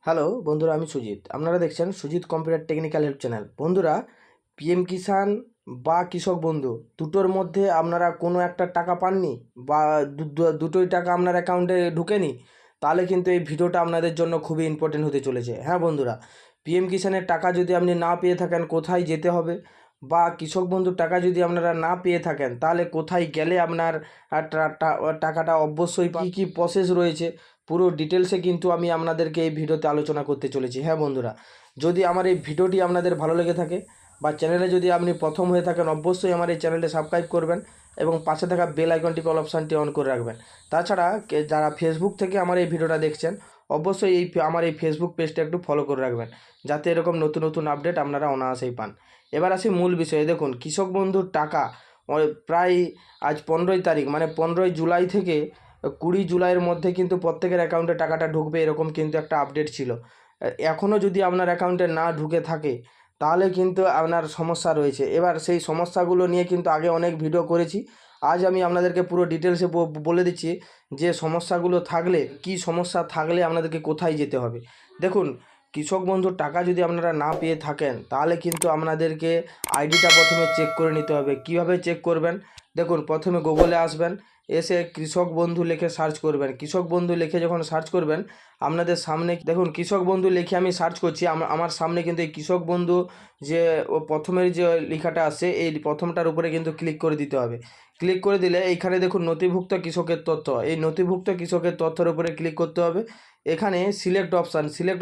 Hello বন্ধুরা, আমি সুজিত। আপনারা দেখছেন Sujit computer technical help channel. বন্ধুরা, পিএম কিষাণ বা কৃষক বন্ধু দুটোর মধ্যে আপনারা কোনো একটা টাকা পাননি বা দুটোই টাকা আপনার অ্যাকাউন্টে ঢুকেনি, তাহলে কিন্তু এই ভিডিওটা আপনাদের জন্য খুবই ইম্পর্টেন্ট হতে চলেছে। হ্যাঁ বন্ধুরা, পিএম কিষাণের টাকা যদি আপনি না পেয়ে থাকেন কোথায় যেতে হবে, বা কৃষক বন্ধুর টাকা যদি আপনারা না পেয়ে থাকেন তাহলে কোথায় গেলে আপনার টাকাটা অবশ্যই কী কী প্রসেস রয়েছে, পুরো ডিটেলসে কিন্তু আমি আপনাদেরকে এই ভিডিওতে আলোচনা করতে চলেছি। হ্যাঁ বন্ধুরা, যদি আমার এই ভিডিওটি আপনাদের ভালো লেগে থাকে বা চ্যানেলে যদি আপনি প্রথম হয়ে থাকেন, অবশ্যই আমার এই চ্যানেলটি সাবস্ক্রাইব করবেন এবং পাশে থাকা বেল আইকনটি অল অপশানটি অন করে রাখবেন। তাছাড়া যারা ফেসবুক থেকে আমার এই ভিডিওটা দেখছেন, অবশ্যই আমার এই ফেসবুক পেজটা একটু ফলো করে রাখবেন, যাতে এরকম নতুন নতুন আপডেট আপনারা অনায়াসেই পান। এবার আসি মূল বিষয়ে। দেখুন, কৃষক বন্ধুর টাকা প্রায় আজ 15ই তারিখ, মানে 15ই জুলাই থেকে 20 জুলাইয়ের মধ্যে কিন্তু প্রত্যেকের অ্যাকাউন্টে টাকাটা ঢুকবে, এরকম কিন্তু একটা আপডেট ছিল। এখনও যদি আপনার অ্যাকাউন্টে না ঢুকে থাকে তাহলে কিন্তু আপনার সমস্যা রয়েছে। এবার সেই সমস্যাগুলো নিয়ে কিন্তু আগে অনেক ভিডিও করেছি। আজ আমি আপনাদেরকে পুরো ডিটেলসে বলে দিচ্ছি যে সমস্যাগুলো থাকলে, কি সমস্যা থাকলে আপনাদেরকে কোথায় যেতে হবে। দেখুন, কৃষক বন্ধুর টাকা যদি আপনারা না পেয়ে থাকেন তাহলে কিন্তু আপনাদেরকে আইডিটা প্রথমে চেক করে নিতে হবে। কিভাবে চেক করবেন? দেখুন, প্রথমে গুগলে আসবেন, এসে কৃষক বন্ধু লিখে সার্চ করবেন। কৃষক বন্ধু লিখে যখন সার্চ করবেন, আপনাদের সামনে দেখুন কৃষক বন্ধু লিখে আমি সার্চ করছি, আমার সামনে কিন্তু এই কৃষক বন্ধু যে প্রথমের যে লেখাটা আসছে, এই প্রথমটার উপরে কিন্তু ক্লিক করে দিতে হবে। ক্লিক করে দিলে এইখানে দেখুন নথিভুক্ত কৃষকের তথ্য, এই নথিভুক্ত কৃষকের তথ্যের উপরে ক্লিক করতে হবে। এখানে সিলেক্ট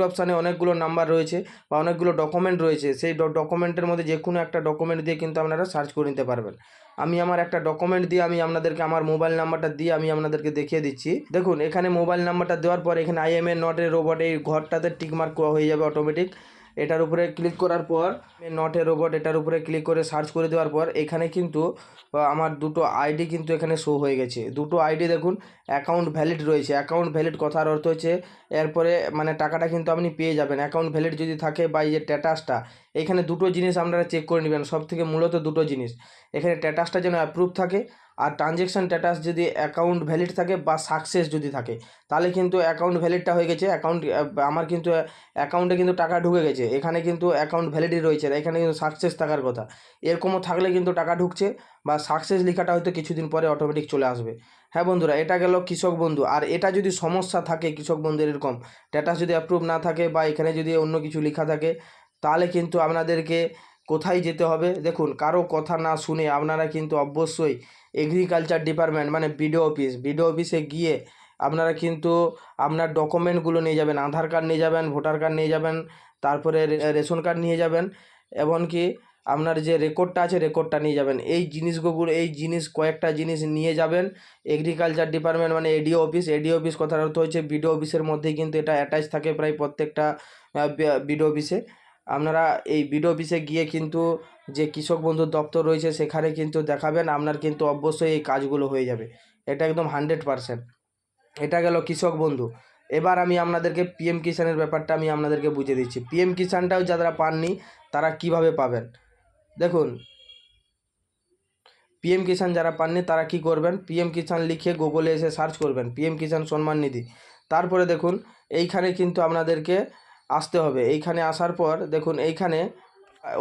অপশানে অনেকগুলো নাম্বার রয়েছে বা অনেকগুলো ডকুমেন্ট রয়েছে। সেই ডকুমেন্টের মধ্যে যে কোনো একটা ডকুমেন্ট দিয়ে কিন্তু আপনারা সার্চ করে নিতে পারবেন। আমি আমার একটা ডকুমেন্ট দিয়ে আমি আপনাদেরকে আমার মোবাইল নাম্বারটা দিয়ে আমি আপনাদেরকে দেখিয়ে দিচ্ছি। দেখুন, এখানে মোবাইল নাম্বারটা দেওয়ার পর এখানে I M A not a robot, এই ঘরটাতে টিকমার্ক হয়ে যাবে অটোমেটিক। এটার উপরে ক্লিক করার পর নট এ রোবট, এটার উপরে ক্লিক করে সার্চ করে দেওয়ার পর এখানে কিন্তু আমার দুটো আইডি কিন্তু এখানে শো হয়ে গেছে। দুটো আইডি দেখুন, অ্যাকাউন্ট ভ্যালিড রয়েছে। অ্যাকাউন্ট ভ্যালিড কথার অর্থ হচ্ছে এরপরে মানে টাকাটা কিন্তু আপনি পেয়ে যাবেন। অ্যাকাউন্ট ভ্যালিড যদি থাকে বা এই যে স্ট্যাটাসটা, এখানে দুটো জিনিস আপনারা চেক করে নেবেন, সব থেকে মূলত দুটো জিনিস। এখানে স্ট্যাটাসটা যেন অ্যাপ্রুভ থাকে, আর ট্রানজ্যাকশান স্ট্যাটাস যদি অ্যাকাউন্ট ভ্যালিড থাকে বা সাকসেস যদি থাকে, তাহলে কিন্তু অ্যাকাউন্ট ভ্যালিডটা হয়ে গেছে। আমার কিন্তু অ্যাকাউন্টে কিন্তু টাকা ঢুকে গেছে। এখানে কিন্তু অ্যাকাউন্ট ভ্যালিডই রয়েছে, এখানে কিন্তু সাকসেস থাকার কথা। এরকমও থাকলে কিন্তু টাকা ঢুকছে, বা সাকসেস লেখাটা হয়তো কিছুদিন পরে অটোমেটিক চলে আসবে। হ্যাঁ বন্ধুরা, এটা গেল কৃষক বন্ধু। আর এটা যদি সমস্যা থাকে কৃষক বন্ধুর, এরকম স্ট্যাটাস যদি অ্যাপ্রুভ না থাকে বা এখানে যদি অন্য কিছু লেখা থাকে, তাহলে কিন্তু আপনাদেরকে কোথায় যেতে হবে? দেখুন, কারো কথা না শুনে আপনারা কিন্তু অবশ্যই এগ্রিকালচার ডিপার্টমেন্ট মানে বিডিও অফিসে গিয়ে আপনারা কিন্তু আপনার ডকুমেন্টগুলো নিয়ে যাবেন। আধার কার্ড নিয়ে যাবেন, ভোটার কার্ড নিয়ে যাবেন, তারপরে রেশন কার্ড নিয়ে যাবেন, এমনকি আপনার যে রেকর্ডটা আছে রেকর্ডটা নিয়ে যাবেন। এই জিনিস কয়েকটা জিনিস নিয়ে যাবেন এগ্রিকালচার ডিপার্টমেন্ট মানে এডিও অফিস কথার অর্থ হচ্ছে বিডিও অফিসের মধ্যেই কিন্তু এটা অ্যাটাচ থাকে প্রায় প্রত্যেকটা বিডিও অফিসে। আপনারা এই বিডিও অফিসে গিয়ে কিন্তু যে কৃষক বন্ধুর দপ্তর রয়েছে সেখানে কিন্তু দেখাবেন, আপনার কিন্তু অবশ্যই এই কাজগুলো হয়ে যাবে। এটা একদম 100%। এটা গেল কৃষক বন্ধু। এবার আমি আপনাদেরকে পিএম কিষাণের ব্যাপারটা আমি আপনাদেরকে বুঝিয়ে দিচ্ছি। পিএম কিষাণটাও যারা পাননি তারা কিভাবে পাবেন। দেখুন, পিএম কিষাণ যারা পাননি তারা কি করবেন, পিএম কিষাণ লিখে গুগলে এসে সার্চ করবেন পিএম কিষাণ সম্মান নিধি। তারপরে দেখুন এইখানে কিন্তু আপনাদেরকে আসতে হবে। এইখানে আসার পর দেখুন এইখানে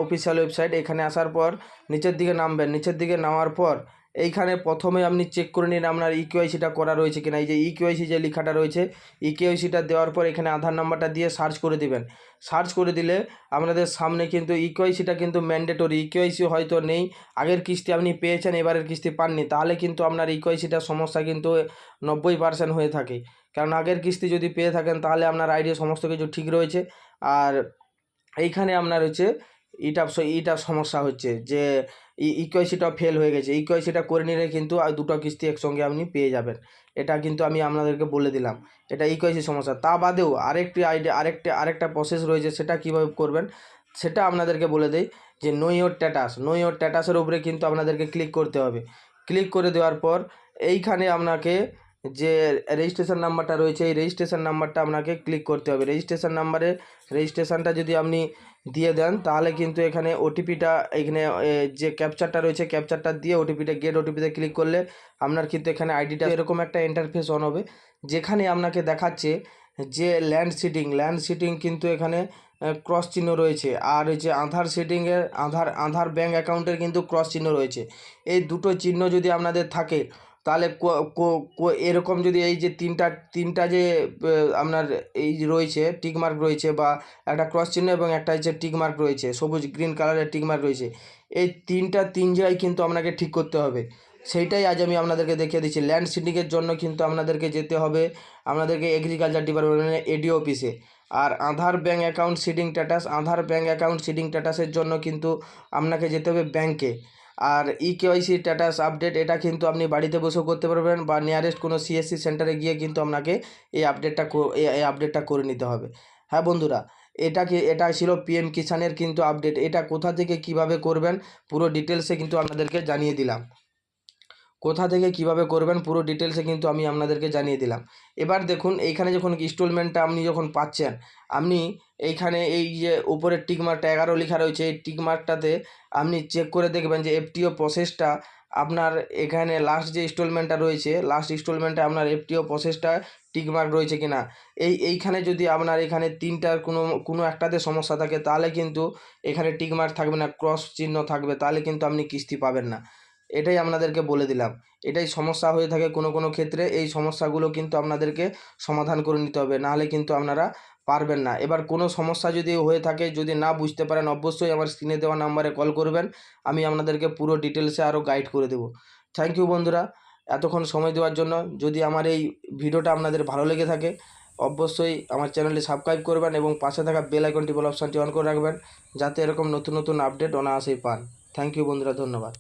অফিসিয়াল ওয়েবসাইট, এখানে আসার পর নিচের দিকে নামবেন। নিচের দিকে নামার পর এইখানে প্রথমে আপনি চেক করে নিন আপনার ইকেওয়াইসিটা করা রয়েছে কিনা। এই যে ইকেওয়াইসি যে লেখাটা রয়েছে, ইকেওয়াইসিটা দেওয়ার পর এখানে আধার নাম্বারটা দিয়ে সার্চ করে দিবেন। সার্চ করে দিলে আপনাদের সামনে কিন্তু ইকেওয়াইসিটা কিন্তু ম্যান্ডেটরি। ইকেওয়াইসি হয়তো নেই, আগের কিস্তি আপনি পেয়েছেন এবারের কিস্তি পাননি, তাহলে কিন্তু আপনার ইকেওয়াইসিটার সমস্যা কিন্তু 90% হয়ে থাকে। কারণ আগের কিস্তি যদি পেয়ে থাকেন তাহলে আপনার আইডি সমস্ত কিছু ঠিক রয়েছে। আর এইখানে আপনার হচ্ছে এইটা সমস্যা হচ্ছে যে ইকেওয়াইসিটা ফেল হয়ে গেছে। ইকেওয়াইসিটা করে নিলে কিন্তু আর দুটো কিস্তি একসঙ্গে আপনি পেয়ে যাবেন। এটা কিন্তু আমি আপনাদেরকে বলে দিলাম, এটা ইকেওয়াইসি সমস্যা। তা বাদেও আরেকটা প্রসেস রয়েছে, সেটা কীভাবে করবেন সেটা আপনাদেরকে বলে দেই। যে নো ইওর স্ট্যাটাসের উপরে কিন্তু আপনাদেরকে ক্লিক করতে হবে। ক্লিক করে দেওয়ার পর এইখানে আপনাকে যে রেজিস্ট্রেশন নাম্বারটা রয়েছে, এই রেজিস্ট্রেশন নাম্বারটা আপনাকে ক্লিক করতে হবে। রেজিস্ট্রেশনটা যদি আপনি দিয়ে দেন তাহলে কিন্তু এখানে ওটিপিটা, এখানে যে ক্যাপচারটা রয়েছে ক্যাপচারটা দিয়ে গেট ওটিপিতে ক্লিক করলে আপনার কিন্তু এখানে আইডিটা এরকম একটা ইন্টারফেস অন হবে, যেখানে আপনাকে দেখাচ্ছে যে ল্যান্ড সিটিং কিন্তু এখানে ক্রস চিহ্ন রয়েছে, আর এই যে আধার সিটিংয়ের আধার ব্যাঙ্ক অ্যাকাউন্টের কিন্তু ক্রস চিহ্ন রয়েছে। এই দুটো চিহ্ন যদি আপনাদের থাকে তাহলে এরকম যদি এই যে তিনটা যে আপনার এই রয়েছে টিকমার্ক রয়েছে, বা একটা ক্রস চিহ্ন এবং একটা হচ্ছে টিকমার্ক রয়েছে, সবুজ গ্রিন কালারের টিকমার্ক রয়েছে, এই তিন জায়গায় কিন্তু আপনাকে ঠিক করতে হবে। সেইটাই আজ আমি আপনাদেরকে দেখিয়ে দিচ্ছি। ল্যান্ড সিডিংয়ের জন্য কিন্তু আপনাদেরকে যেতে হবে আপনাদেরকে এগ্রিকালচার ডিপার্টমেন্টের এডিও অফিসে। আর আধার ব্যাঙ্ক অ্যাকাউন্ট সিডিং স্ট্যাটাসের জন্য কিন্তু আপনাকে যেতে হবে ব্যাংকে। আর ইকেওয়াইসি স্ট্যাটাস আপডেট এটা কিন্তু আপনি বাড়িতে বসেও করতে পারবেন, বা নিয়ারেস্ট কোনো সিএসসি সেন্টারে গিয়ে কিন্তু আপনাকে এই আপডেটটা করে নিতে হবে। হ্যাঁ বন্ধুরা, এটা ছিল পিএম কিষানের কিন্তু আপডেট। এটা কোথা থেকে কিভাবে করবেন পুরো ডিটেলসে কিন্তু আপনাদেরকে জানিয়ে দিলাম। কোথা থেকে কিভাবে করবেন পুরো ডিটেলসে কিন্তু আমি আপনাদেরকে জানিয়ে দিলাম। এবার দেখুন, এইখানে যখন ইনস্টলমেন্টটা আপনি যখন পাচ্ছেন, আপনি এইখানে এই যে উপরের টিকমার্কটা 11 লেখা রয়েছে, এই টিকমার্কটাতে আপনি চেক করে দেখবেন যে এফটিও প্রসেসটা আপনার এখানে লাস্ট যে ইনস্টলমেন্টটা রয়েছে, লাস্ট ইনস্টলমেন্টে আপনার এফটিও প্রসেসটা টিকমার্ক রয়েছে কিনা। এইখানে যদি আপনার এখানে তিনটার কোনো একটাতে সমস্যা থাকে তাহলে কিন্তু এখানে টিকমার্ক থাকবে না, ক্রস চিহ্ন থাকবে, তাহলে কিন্তু আপনি কিস্তি পাবেন না। এটাই আপনাদেরকে বলে দিলাম। এটাই সমস্যা হয়ে থাকে কোনো ক্ষেত্রে। এই সমস্যাগুলো কিন্তু আপনাদেরকে সমাধান করে নিতে হবে, নাহলে কিন্তু আপনারা পারবেন না। এবার কোনো সমস্যা যদি হয়ে থাকে, যদি না বুঝতে পারেন, অবশ্যই আমার স্ক্রিনে দেওয়া নাম্বারে কল করবেন। আমি আপনাদেরকে পুরো ডিটেলসে আরও গাইড করে দেবো। থ্যাংক ইউ বন্ধুরা, এতক্ষণ সময় দেওয়ার জন্য। যদি আমার এই ভিডিওটা আপনাদের ভালো লেগে থাকে, অবশ্যই আমার চ্যানেলটি সাবস্ক্রাইব করবেন এবং পাশে থাকা বেল আইকনটি অপশানটি অন করে রাখবেন, যাতে এরকম নতুন আপডেট অনায়াসেই পান। থ্যাংক ইউ বন্ধুরা, ধন্যবাদ।